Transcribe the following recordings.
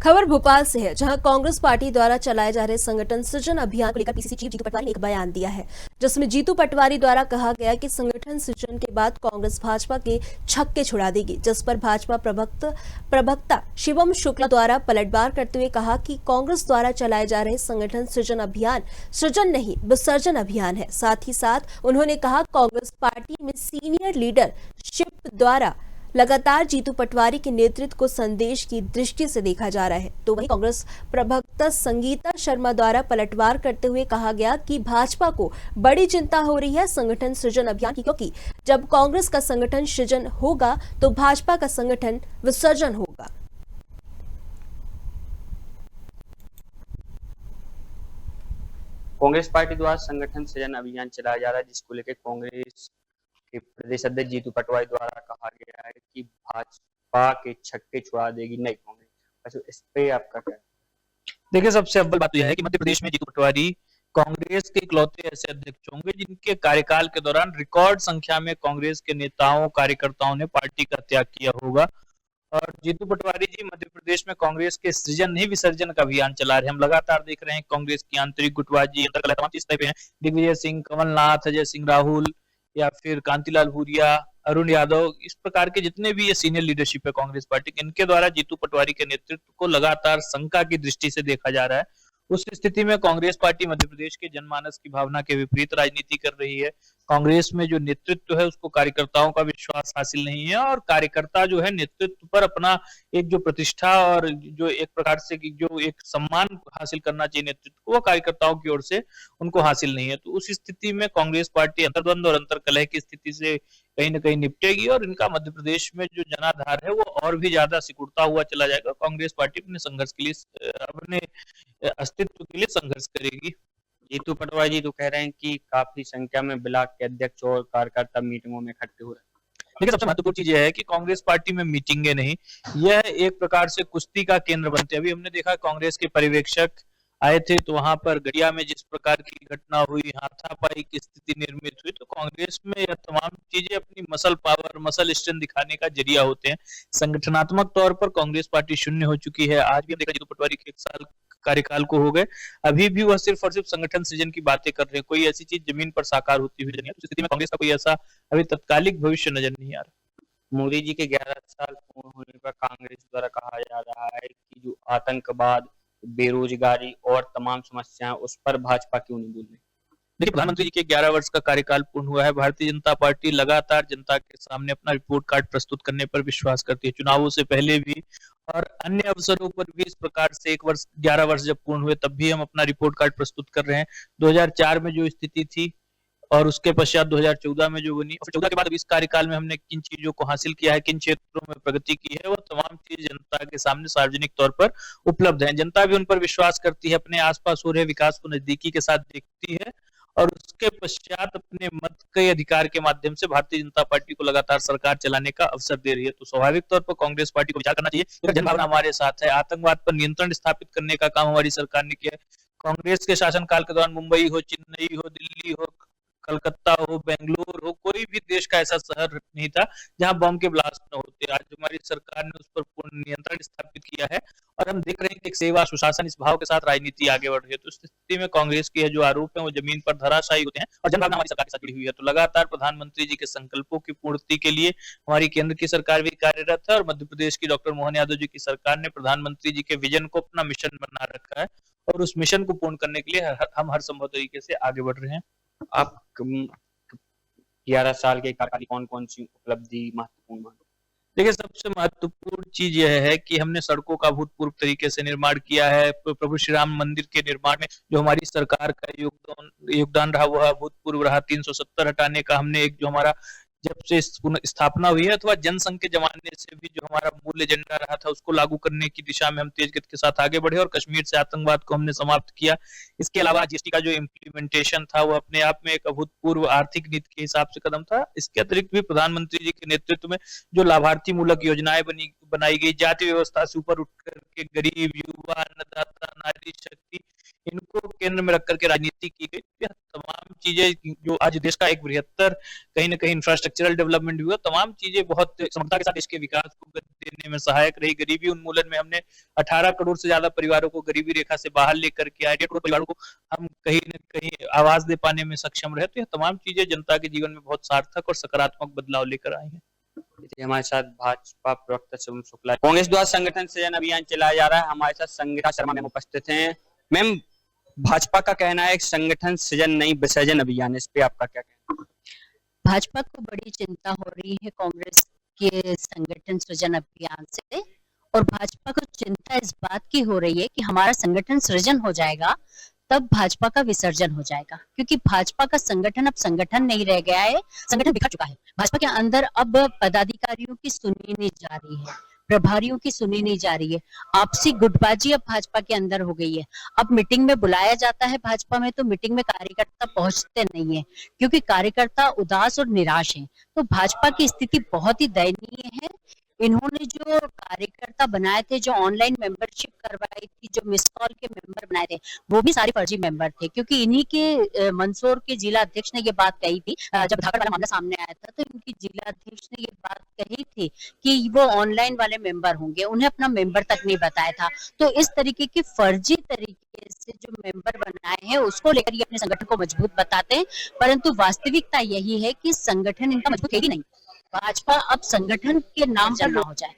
खबर भोपाल से है, जहां कांग्रेस पार्टी द्वारा चलाए जा रहे संगठन सृजन अभियान को लेकर पीसीसी चीफ जीतू पटवारी ने एक बयान दिया है, जिसमें जीतू पटवारी द्वारा कहा गया कि संगठन सृजन के बाद कांग्रेस भाजपा के छक्के छुड़ा देगी, जिस पर भाजपा प्रवक्ता शिवम शुक्ला द्वारा पलटवार करते हुए कहा कि कांग्रेस द्वारा चलाए जा रहे संगठन सृजन अभियान सृजन नहीं विसर्जन अभियान है। साथ ही साथ उन्होंने कहा कांग्रेस पार्टी में सीनियर लीडरशिप द्वारा लगातार जीतू पटवारी के नेतृत्व को संदेश की दृष्टि से देखा जा रहा है। तो वहीं कांग्रेस प्रवक्ता संगीता शर्मा द्वारा पलटवार करते हुए कहा गया कि भाजपा को बड़ी चिंता हो रही है संगठन सृजन अभियान की, क्योंकि जब कांग्रेस का संगठन सृजन होगा तो भाजपा का संगठन विसर्जन होगा। कांग्रेस पार्टी द्वारा संगठन सृजन अभियान चलाया जा रहा है, जिसको लेकर कांग्रेस के प्रदेश अध्यक्ष जीतू पटवारी द्वारा कहा गया है कि भाजपा के छक्के छुड़ा देगी नई कांग्रेस। इस पे आपका क्या? देखिए, सबसे अव्वल बात तो यह है कि मध्य प्रदेश में जीतू पटवारी कांग्रेस के इकलौते ऐसे अध्यक्ष होंगे जिनके कार्यकाल के दौरान रिकॉर्ड संख्या में कांग्रेस के नेताओं कार्यकर्ताओं ने पार्टी का त्याग किया होगा। और जीतू पटवारी जी मध्य प्रदेश में कांग्रेस के सृजन नहीं विसर्जन का अभियान चला रहे हैं। हम लगातार देख रहे हैं कांग्रेस की आंतरिक गुटबाजी तमाम चीज पे हैं। दिग्विजय सिंह, कमलनाथ, अजय सिंह राहुल या फिर कांतिलाल भूरिया, अरुण यादव, इस प्रकार के जितने भी ये सीनियर लीडरशिप है कांग्रेस पार्टी के, इनके द्वारा जीतू पटवारी के नेतृत्व को लगातार शंका की दृष्टि से देखा जा रहा है। उस स्थिति में कांग्रेस पार्टी मध्य प्रदेश के जनमानस की भावना के विपरीत राजनीति कर रही है। कांग्रेस में जो नेतृत्व है उसको कार्यकर्ताओं का विश्वास हासिल नहीं है, और कार्यकर्ता जो है नेतृत्व पर अपना एक जो प्रतिष्ठा और जो एक प्रकार से जो एक सम्मान हासिल करना चाहिए नेतृत्व को, वो कार्यकर्ताओं की ओर से उनको हासिल नहीं है। तो उस स्थिति में कांग्रेस पार्टी अंतर्द्वंद और अंतरकलह की स्थिति से कहीं ना कहीं निपटेगी, और इनका मध्य प्रदेश में जो जनाधार है वो और भी ज्यादा सिकुड़ता हुआ चला जाएगा। कांग्रेस पार्टी अपने संघर्ष के लिए, अपने अस्तित्व के लिए संघर्ष करेगी। जीतू पटवारी जी तो कह रहे हैं कि काफी संख्या में ब्लॉक के अध्यक्ष और कार्यकर्ता मीटिंगों में इकट्ठे हो रहे हैं। देखिए, सबसे महत्वपूर्ण चीज यह है कि कांग्रेस पार्टी में मीटिंगे नहीं, यह एक प्रकार से कुश्ती का केंद्र बनते हैं। अभी हमने देखा कांग्रेस के पर्यवेक्षक आए थे, तो वहां पर गड़िया में जिस प्रकार की घटना हुई, हाथापाई की स्थिति निर्मित हुई, तो कांग्रेस में यह तमाम चीजें अपनी मसल पावर, मसल स्ट्रेंथ दिखाने का जरिया होते हैं। संगठनात्मक तौर पर कांग्रेस पार्टी शून्य हो चुकी है। आज भी हम देखा जीतू पटवारी के 1 साल कार्यकाल को हो गए, अभी भी वह सिर्फ और सिर्फ संगठन सृजन की बातें कर रहे हैं। कोई ऐसी चीज जमीन पर साकार होती हुई नहीं है। तो स्थिति में कांग्रेस का कोई ऐसा अभी तत्कालिक भविष्य नजर नहीं आ रहा। मोदी जी के 11 साल पूर्ण होने पर कांग्रेस द्वारा कहा जा रहा है कि जो आतंकवाद, बेरोजगारी और तमाम समस्याएं, उस पर भाजपा क्यों नहीं बोल रही? देखिए, प्रधानमंत्री जी के 11 वर्ष का कार्यकाल पूर्ण हुआ है। भारतीय जनता पार्टी लगातार जनता के सामने अपना रिपोर्ट कार्ड प्रस्तुत करने पर विश्वास करती है। चुनावों से पहले भी और अन्य अवसरों पर भी इस प्रकार से 11 वर्ष जब पूर्ण हुए तब भी हम अपना रिपोर्ट कार्ड प्रस्तुत कर रहे हैं। 2004 में जो स्थिति थी और उसके पश्चात 2014 में जो बनी, और 14 के बाद इस कार्यकाल में हमने किन चीजों को हासिल किया है, किन क्षेत्रों में प्रगति की है, वो तमाम चीज जनता के सामने सार्वजनिक तौर पर उपलब्ध है। जनता भी उन पर विश्वास करती है, अपने आसपास हो रहे विकास को नजदीकी के साथ देखती है, और उसके पश्चात अपने मत के अधिकार के माध्यम से भारतीय जनता पार्टी को लगातार सरकार चलाने का अवसर दे रही है। तो स्वाभाविक तौर पर कांग्रेस पार्टी को विचार करना चाहिए। जनभावना हमारे साथ है। आतंकवाद पर नियंत्रण स्थापित करने का काम हमारी सरकार ने किया है। कांग्रेस के शासनकाल के दौरान मुंबई हो, चेन्नई हो, दिल्ली हो, कलकत्ता हो, बेंगलुरु हो, कोई भी देश का ऐसा शहर नहीं था जहां बम के ब्लास्ट न होते। आज हमारी सरकार ने उस पर पूर्ण नियंत्रण स्थापित किया है, और हम देख रहे हैं कि एक सेवा, सुशासन, इस भाव के साथ राजनीति आगे बढ़ रही है। तो इस स्थिति में कांग्रेस के जो आरोप है वो जमीन पर धराशायी होते हैं, और जनभावना हमारी सरकार के साथ जुड़ी हुई है। तो लगातार प्रधानमंत्री जी के संकल्पों की पूर्ति के लिए हमारी केंद्र की सरकार भी कार्यरत है, और मध्य प्रदेश की डॉक्टर मोहन यादव जी की सरकार ने प्रधानमंत्री जी के विजन को अपना मिशन बना रखा है, और उस मिशन को पूर्ण करने के लिए हम हर संभव तरीके से आगे बढ़ रहे हैं। आप 11 साल के कार्यकाल की कौन कौन सी उपलब्धि महत्वपूर्ण मानी? देखिए, सबसे महत्वपूर्ण चीज यह है कि हमने सड़कों का भूतपूर्व तरीके से निर्माण किया है। प्रभु श्री राम मंदिर के निर्माण में जो हमारी सरकार का योगदान रहा वह भूतपूर्व रहा। 370 हटाने का हमने एक जो हमारा जब से स्थापना हुई है, अथवा जनसंघ के जमाने से भी जो हमारा मूल एजेंडा रहा था उसको लागू करने की दिशा में हम तेज गति के साथ आगे बढ़े, और कश्मीर से आतंकवाद को हमने समाप्त किया। इसके अलावा जीएसटी का जो इम्प्लीमेंटेशन था वो अपने आप में एक अभूतपूर्व आर्थिक नीति के हिसाब से कदम था। इसके अतिरिक्त भी प्रधानमंत्री जी के नेतृत्व में जो लाभार्थी मूलक योजनाएं बनाई गई, जाति व्यवस्था से ऊपर उठ करके गरीब, युवा, अन्नदाता, नारी शक्ति, इनको केंद्र में रख करके राजनीति की गई। यह तमाम चीजें जो आज देश का एक बृहत्तर कहीं ना कहीं इंफ्रास्ट्रक्चरल डेवलपमेंट भी हुआ, तमाम चीजें बहुत समग्रता के साथ देश के विकास को गति देने में सहायक रही। गरीबी उन्मूलन में हमने 18 करोड़ से ज्यादा परिवारों को गरीबी रेखा से बाहर लेकर के आए, 1.5 करोड़ परिवारों को हम कहीं न कहीं आवाज दे पाने में सक्षम रहे। तो यह तमाम चीजें जनता के जीवन में बहुत सार्थक और सकारात्मक बदलाव लेकर आई हैं। हमारे साथ भाजपा प्रवक्ता शुभम शुक्ला, कांग्रेस द्वारा संगठन सृजन अभियान चलाया जा रहा है। हमारे साथ संगीता शर्मा मैम उपस्थित हैं। मैम, भाजपा का कहना है संगठन सृजन नहीं विसर्जन अभियान है, इस पे आपका क्या कहना है? भाजपा को बड़ी चिंता हो रही है कांग्रेस के संगठन सृजन अभियान से, और भाजपा को चिंता इस बात की हो रही है कि हमारा संगठन सृजन हो जाएगा तब भाजपा का विसर्जन हो जाएगा, क्योंकि भाजपा का संगठन अब संगठन नहीं रह गया है, संगठन बिखर चुका है। भाजपा के अंदर अब पदाधिकारियों की सुनी नहीं जा रही है, प्रभारियों की सुनी नहीं जा रही है, आपसी गुटबाजी अब भाजपा के अंदर हो गई है। अब मीटिंग में बुलाया जाता है भाजपा में, तो मीटिंग में कार्यकर्ता पहुंचते नहीं है, क्योंकि कार्यकर्ता उदास और निराश हैं। तो भाजपा की स्थिति बहुत ही दयनीय है। इन्होंने जो कार्यकर्ता बनाए थे, जो ऑनलाइन मेंबरशिप करवाई थी, जो मिस कॉल के मेंबर बनाए थे, वो भी सारे फर्जी मेंबर थे, क्योंकि इन्हीं के मंदसौर के जिला अध्यक्ष ने ये बात कही थी। जब धाकड़ वाला मामला सामने आया था तो इनकी जिला अध्यक्ष ने ये बात कही थी कि वो ऑनलाइन वाले मेंबर होंगे, उन्हें अपना मेंबर तक नहीं बताया था। तो इस तरीके के फर्जी तरीके से जो मेंबर बनाए हैं उसको लेकर ये अपने संगठन को मजबूत बताते हैं, परंतु वास्तविकता यही है कि संगठन इनका मजबूत है ही नहीं। भाजपा अब संगठन के नाम पर ना हो जाए।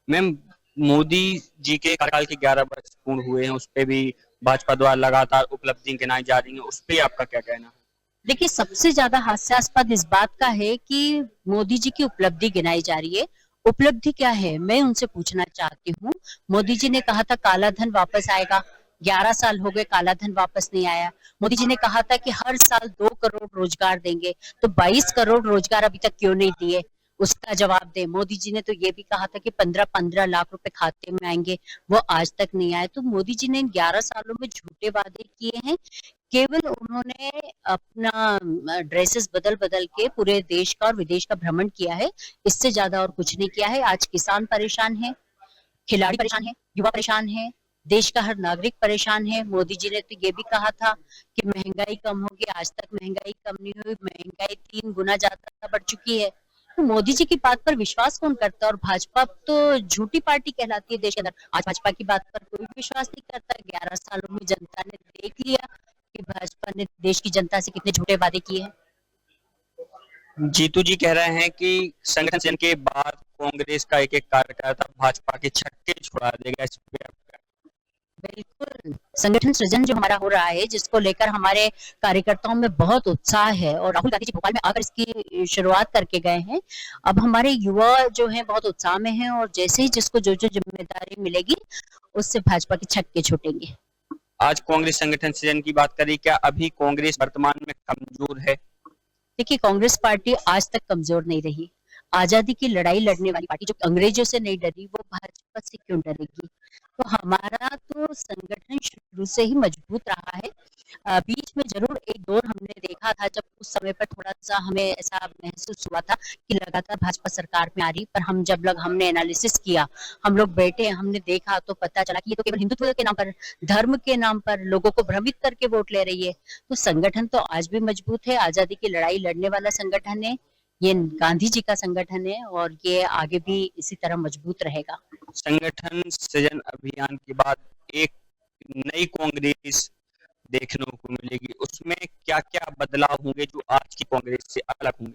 मैम, मोदी जी के कार्यकाल के 11 वर्ष पूर्ण हुए हैं, उस पे भी भाजपा द्वारा लगातार उपलब्धि गिनाई जा रही है, उस पे आपका क्या कहना है? देखिए, सबसे ज्यादा हास्यास्पद इस बात का है कि मोदी जी की उपलब्धि गिनाई जा रही है। उपलब्धि क्या है, मैं उनसे पूछना चाहती हूँ। मोदी जी ने कहा था काला धन वापस आएगा, 11 साल हो गए काला धन वापस नहीं आया। मोदी जी ने कहा था कि हर साल 2 करोड़ रोजगार देंगे, तो 22 करोड़ रोजगार अभी तक क्यों नहीं दिए, उसका जवाब दे। मोदी जी ने तो ये भी कहा था कि 15-15 लाख रुपए खाते में आएंगे, वो आज तक नहीं आए। तो मोदी जी ने इन 11 सालों में झूठे वादे किए हैं। केवल उन्होंने अपना ड्रेसेस बदल बदल के पूरे देश का और विदेश का भ्रमण किया है, इससे ज्यादा और कुछ नहीं किया है। आज किसान परेशान है, खिलाड़ी परेशान है, युवा परेशान है, देश का हर नागरिक परेशान है। मोदी जी ने तो ये भी कहा था कि महंगाई कम होगी, आज तक महंगाई कम नहीं हुई, महंगाई 3 गुना ज्यादा बढ़ चुकी है। तो मोदी जी की बात पर विश्वास कौन करता है? और भाजपा तो झूठी पार्टी कहलाती है देश के अंदर। आज भाजपा की बात पर कोई विश्वास नहीं करता। 11 सालों में जनता ने देख लिया कि भाजपा ने देश की जनता से कितने झूठे वादे किए हैं। जीतू जी कह रहे हैं कि संगठन सृजन के बाद कांग्रेस का एक कार्यकर्ता भाजपा के छक्के छुड़ा देगा, इस पे आपका? बिल्कुल, संगठन सृजन जो हमारा हो रहा है, जिसको लेकर हमारे कार्यकर्ताओं में बहुत उत्साह है, और राहुल गांधी जी भोपाल में आकर इसकी शुरुआत करके गए हैं। अब हमारे युवा जो हैं बहुत उत्साह में हैं, और जैसे ही जिसको जो जो जिम्मेदारी मिलेगी उससे भाजपा के छक्के छूटेंगे। आज कांग्रेस संगठन सृजन की बात करी, क्या अभी कांग्रेस वर्तमान में कमजोर है? देखिए, कांग्रेस पार्टी आज तक कमजोर नहीं रही। आजादी की लड़ाई लड़ने वाली पार्टी जो अंग्रेजों से नहीं डरी, वो भाजपा से क्यों डरेगी? तो हमारा तो संगठन शुरू से ही मजबूत रहा है। बीच में जरूर एक दौर हमने देखा था, जब उस समय पर थोड़ा सा हमें ऐसा महसूस हुआ था कि लगातार भाजपा सरकार में आ रही, पर हमने एनालिसिस किया, हम लोग बैठे, हमने देखा, तो पता चला कि ये तो केवल हिंदुत्व के नाम पर, धर्म के नाम पर लोगों को भ्रमित करके वोट ले रही है। तो संगठन तो आज भी मजबूत है, आजादी की लड़ाई लड़ने वाला संगठन है, ये गांधी जी का संगठन है, और ये आगे भी इसी तरह मजबूत रहेगा। संगठन सृजन अभियान के बाद एक नई कांग्रेस देखने को मिलेगी, उसमें क्या क्या बदलाव होंगे जो आज की कांग्रेस से अलग होंगे?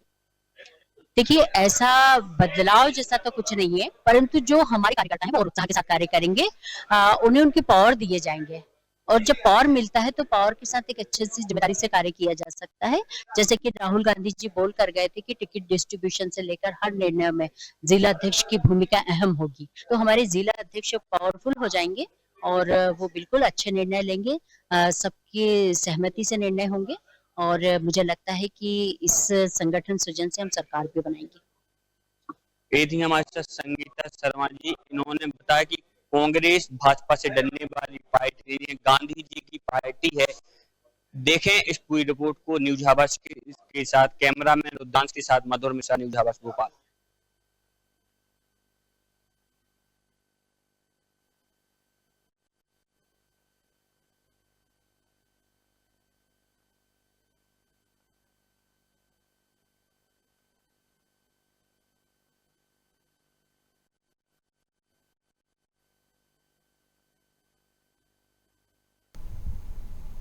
देखिए, ऐसा बदलाव जैसा तो कुछ नहीं है, परंतु जो हमारे कार्यकर्ता हैं वो और उत्साह के साथ कार्य करेंगे। उन्हें उनके पावर दिए जाएंगे, और जब पावर मिलता है तो पावर के साथ एक अच्छी सी जिम्मेदारी से कार्य किया जा सकता है। जैसे कि राहुल गांधी जी बोल कर गए थे कि टिकट डिस्ट्रीब्यूशन से लेकर हर निर्णय में जिला अध्यक्ष की भूमिका अहम होगी। तो हमारे जिला अध्यक्ष पावरफुल हो जाएंगे, और वो बिल्कुल अच्छे निर्णय लेंगे, सबकी सहमति से निर्णय होंगे, और मुझे लगता है कि इस संगठन सृजन से हम सरकार भी बनाएंगे। ये थी हमारे साथ संगीता शर्मा जी, इन्होंने बताया कि कांग्रेस भाजपा से डरने वाली पार्टी नहीं है, गांधी जी की पार्टी है। देखें इस पूरी रिपोर्ट को न्यूज हाउस के साथ, कैमरामैन रुद्रांश के साथ मधुर मिश्रा, न्यूज हाउस भोपाल।